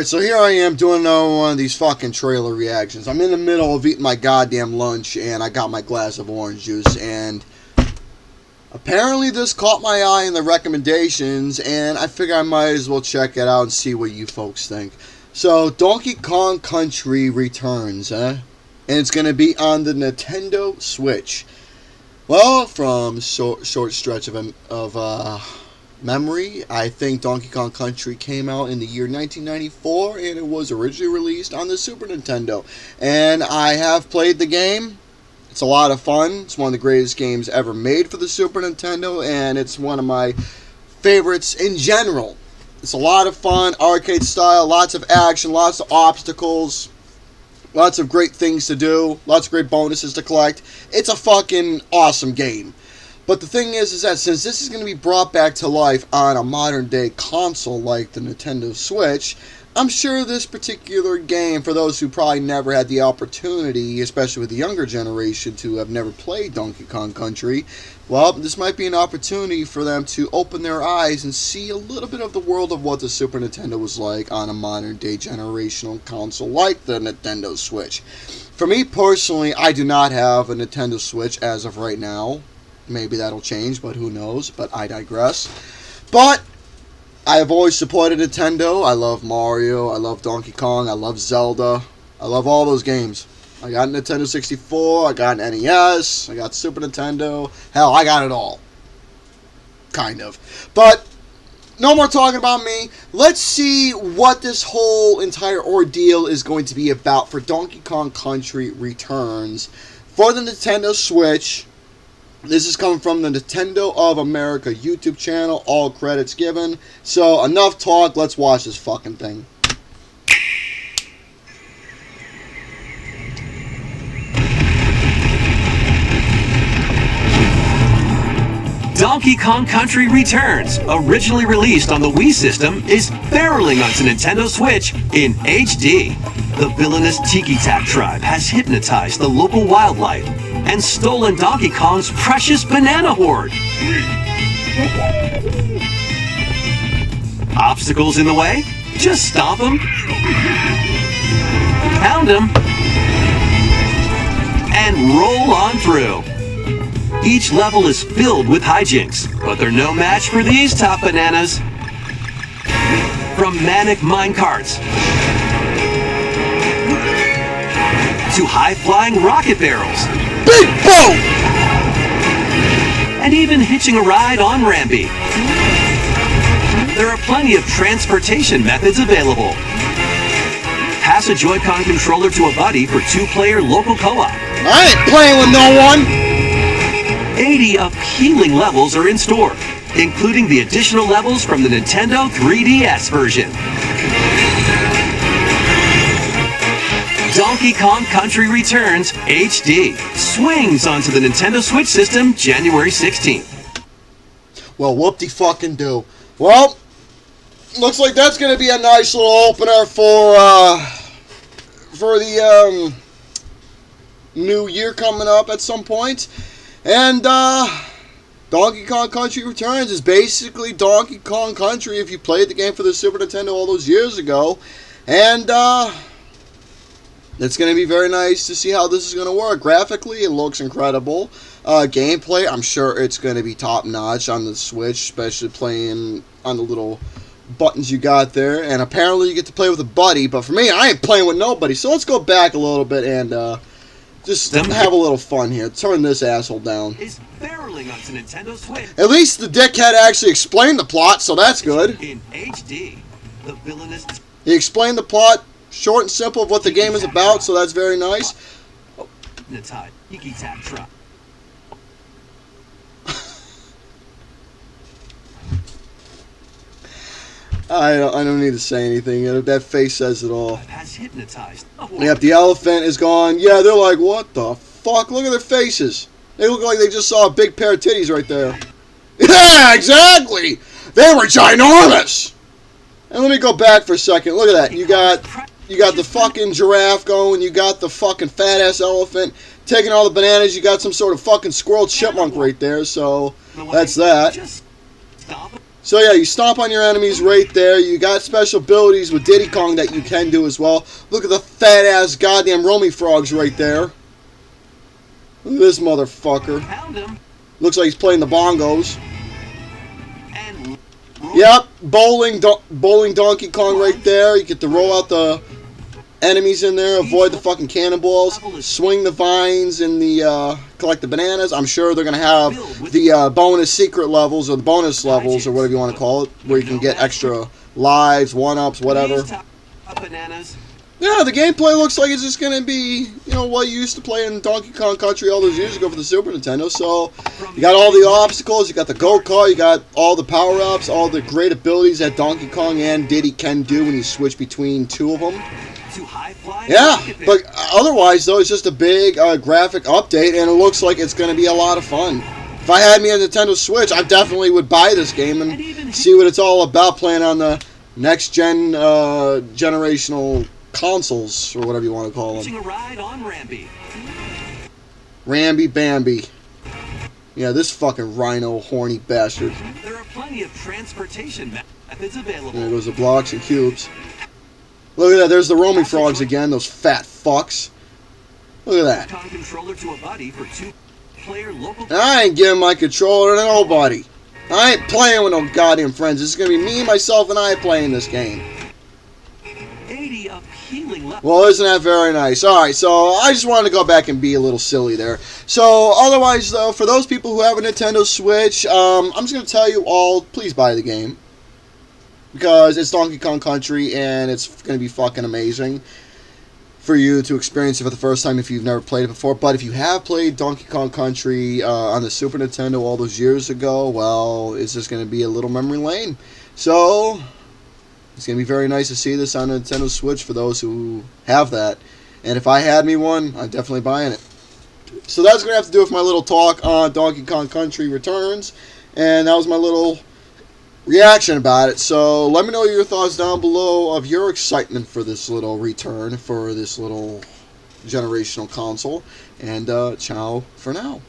Alright, so here I am doing another one of these fucking trailer reactions. I'm in the middle of eating my goddamn lunch, and I got my glass of orange juice, and apparently this caught my eye in the recommendations, and I figure I might as well check it out and see what you folks think. So, Donkey Kong Country returns, And it's going to be on the Nintendo Switch. Well, from short stretch of memory, I think Donkey Kong Country came out in the year 1994, and it was originally released on the Super Nintendo. And I have played the game. It's a lot of fun. It's one of the greatest games ever made for the Super Nintendo, and it's one of my favorites in general. It's a lot of fun, arcade style, lots of action, lots of obstacles, lots of great things to do, lots of great bonuses to collect. It's a fucking awesome game. But the thing is that since this is going to be brought back to life on a modern-day console like the Nintendo Switch, I'm sure this particular game, for those who probably never had the opportunity, especially with the younger generation, to have never played Donkey Kong Country, well, this might be an opportunity for them to open their eyes and see a little bit of the world of what the Super Nintendo was like on a modern-day generational console like the Nintendo Switch. For me personally, I do not have a Nintendo Switch as of right now. Maybe that'll change, but who knows? But I digress. But I have always supported Nintendo. I love Mario. I love Donkey Kong. I love Zelda. I love all those games. I got a Nintendo 64. I got an NES. I got Super Nintendo. Hell, I got it all. Kind of. But no more talking about me. Let's see what this whole entire ordeal is going to be about for Donkey Kong Country Returns for the Nintendo Switch. This is coming from the Nintendo of America YouTube channel. All credits given. So, enough talk. Let's watch this fucking thing. Donkey Kong Country Returns, originally released on the Wii system, is barreling onto Nintendo Switch in HD. The villainous Tiki Tap tribe has hypnotized the local wildlife and stolen Donkey Kong's precious banana hoard. Obstacles in the way? Just stomp them, pound them, and roll on through. Each level is filled with hijinks, but they're no match for these top bananas. From manic minecarts to high-flying rocket barrels, big boat, and even hitching a ride on Rambi. There are plenty of transportation methods available. Pass a Joy-Con controller to a buddy for two-player local co-op. I ain't playing with no one. 80 appealing levels are in store, including the additional levels from the Nintendo 3DS version. Donkey Kong Country Returns HD swings onto the Nintendo Switch system January 16th. Well, whoop-de-fucking-do. Well, looks like that's going to be a nice little opener for the new year coming up at some point. And Donkey Kong Country Returns is basically Donkey Kong Country if you played the game for the Super Nintendo all those years ago. And it's going to be very nice to see how this is going to work. Graphically, it looks incredible. Gameplay, I'm sure it's going to be top-notch on the Switch, especially playing on the little buttons you got there. And apparently you get to play with a buddy, but for me, I ain't playing with nobody. So let's go back a little bit and just have a little fun here. Turn this asshole down. Is barreling onto Nintendo Switch. At least the dickhead actually explained the plot, so that's good. In HD, the villainous... He explained the plot, short and simple, of what the game is about, so that's very nice. Oh, Tiki Tap Trap. I don't need to say anything. That face says it all. Has hypnotized. Yep, the elephant is gone. Yeah, they're like, what the fuck? Look at their faces. They look like they just saw a big pair of titties right there. Yeah, exactly. They were ginormous. And let me go back for a second. Look at that. You got the fucking giraffe going. You got the fucking fat ass elephant taking all the bananas. You got some sort of fucking squirrel chipmunk right there. So that's that. So yeah, you stomp on your enemies right there. You got special abilities with Diddy Kong that you can do as well. Look at the fat ass goddamn Romy frogs right there. Look at this motherfucker. Looks like he's playing the bongos. Yep, bowling Donkey Kong right there. You get to roll out the enemies in there, avoid the fucking cannonballs, swing the vines and the collect the bananas. I'm sure they're gonna have the bonus secret levels or the bonus levels or whatever you want to call it, where you can get extra lives, one-ups, whatever. Yeah, the gameplay looks like it's just gonna be, you know, what you used to play in Donkey Kong Country all those years ago for the Super Nintendo. So you got all the obstacles, you got the go-kart, you got all the power-ups, all the great abilities that Donkey Kong and Diddy can do when you switch between two of them. Yeah, but otherwise, though, it's just a big graphic update, and it looks like it's going to be a lot of fun. If I had me a Nintendo Switch, I definitely would buy this game and see what it's all about playing on the next-gen generational consoles, or whatever you want to call them. Ramby Bambi. Yeah, this fucking rhino horny bastard. There are plenty of transportation methods available. There goes the blocks and cubes. Look at that, there's the roaming frogs again, those fat fucks. Look at that. I ain't giving my controller to nobody. I ain't playing with no goddamn friends. This is going to be me, myself, and I playing this game. Well, isn't that very nice? Alright, so I just wanted to go back and be a little silly there. So, otherwise, though, for those people who have a Nintendo Switch, I'm just going to tell you all, please buy the game. Because it's Donkey Kong Country, and it's going to be fucking amazing for you to experience it for the first time if you've never played it before. But if you have played Donkey Kong Country on the Super Nintendo all those years ago, well, it's just going to be a little memory lane. So, it's going to be very nice to see this on a Nintendo Switch for those who have that. And if I had me one, I'm definitely buying it. So that's going to have to do with my little talk on Donkey Kong Country Returns. And that was my little reaction about it. So let me know your thoughts down below of your excitement for this little return, for this little generational console. And ciao for now.